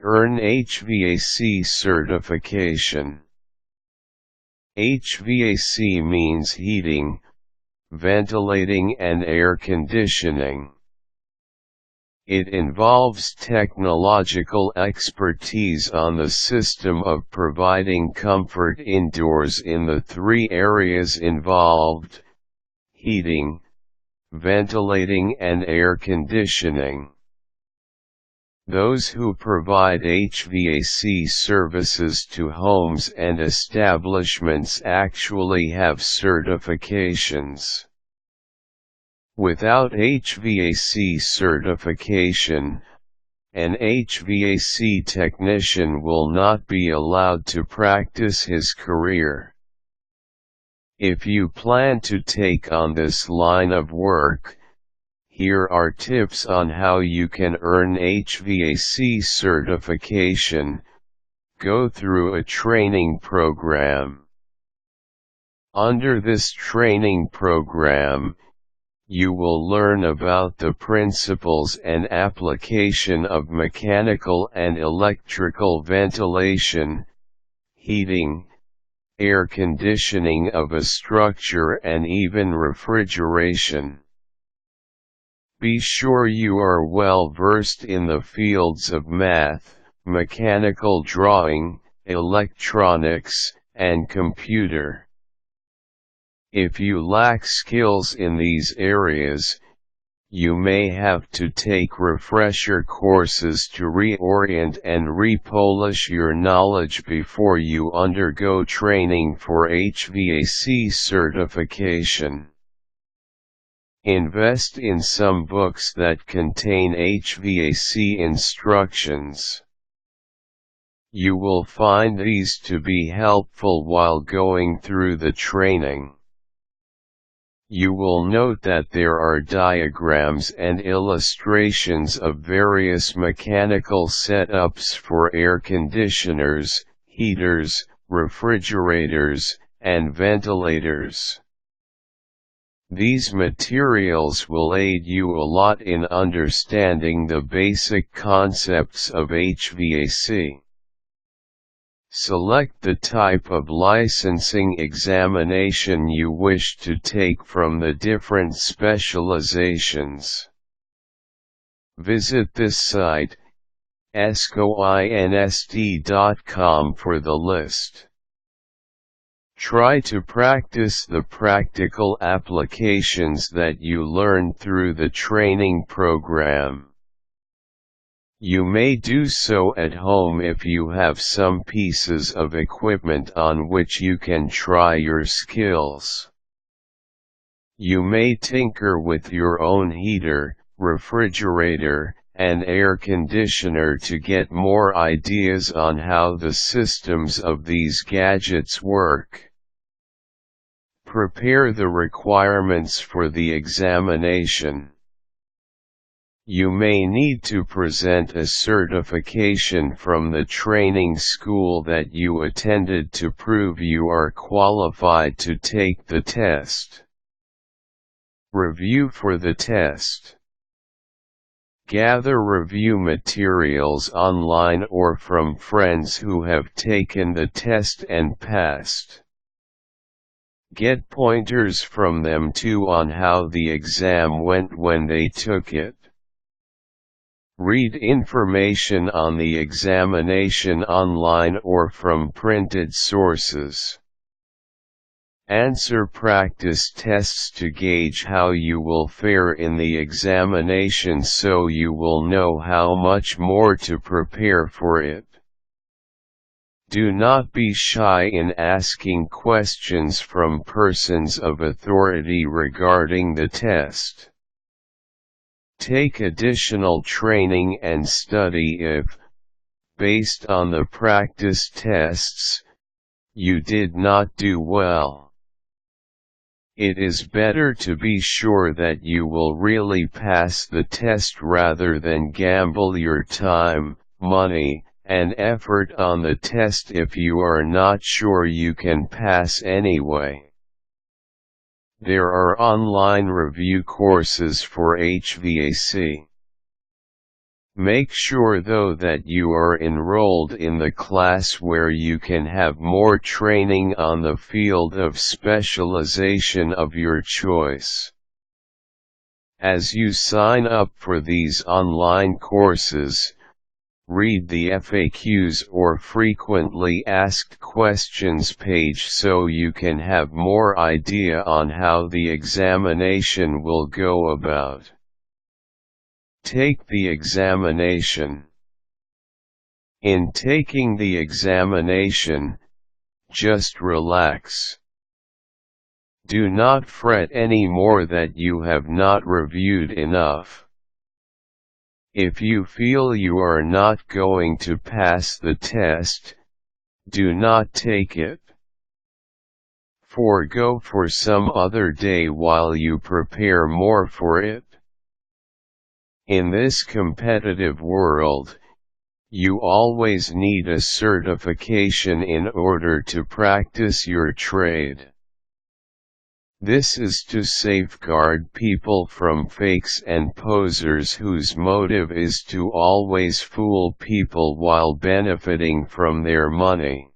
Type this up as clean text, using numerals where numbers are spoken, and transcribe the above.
Earn HVAC certification. HVAC means heating, ventilating and air conditioning. It involves technological expertise on the system of providing comfort indoors in the three areas involved: heating, ventilating and air conditioning. Those who provide HVAC services to homes and establishments actually have certifications. Without HVAC certification, an HVAC technician will not be allowed to practice his career. If you plan to take on this line of work, here are tips on how you can earn HVAC certification. Go through a training program. Under this training program, you will learn about the principles and application of mechanical and electrical ventilation, heating, air conditioning of a structure and even refrigeration. Be sure you are well versed in the fields of math, mechanical drawing, electronics, and computer. If you lack skills in these areas, you may have to take refresher courses to reorient and repolish your knowledge before you undergo training for HVAC certification. Invest in some books that contain HVAC instructions. You will find these to be helpful while going through the training. You will note that there are diagrams and illustrations of various mechanical setups for air conditioners, heaters, refrigerators, and ventilators. These materials will aid you a lot in understanding the basic concepts of HVAC. Select the type of licensing examination you wish to take from the different specializations. Visit this site, escoinst.com, for the list. Try to practice the practical applications that you learned through the training program. You may do so at home if you have some pieces of equipment on which you can try your skills. You may tinker with your own heater, refrigerator, and air conditioner to get more ideas on how the systems of these gadgets work. Prepare the requirements for the examination. You may need to present a certification from the training school that you attended to prove you are qualified to take the test. Review for the test. Gather review materials online or from friends who have taken the test and passed. Get pointers from them too on how the exam went when they took it. Read information on the examination online or from printed sources. Answer practice tests to gauge how you will fare in the examination so you will know how much more to prepare for it. Do not be shy in asking questions from persons of authority regarding the test. Take additional training and study if, based on the practice tests, you did not do well. It is better to be sure that you will really pass the test rather than gamble your time, money, and effort on the test if you are not sure you can pass anyway. There are online review courses for HVAC. Make sure though that you are enrolled in the class where you can have more training on the field of specialization of your choice. As you sign up for these online courses, read the FAQs or frequently asked questions page so you can have more idea on how the examination will go about. Take the examination. In taking the examination, just relax. Do not fret any more that you have not reviewed enough. If you feel you are not going to pass the test, do not take it. Forgo for some other day while you prepare more for it. In this competitive world, you always need a certification in order to practice your trade. This is to safeguard people from fakes and posers whose motive is to always fool people while benefiting from their money.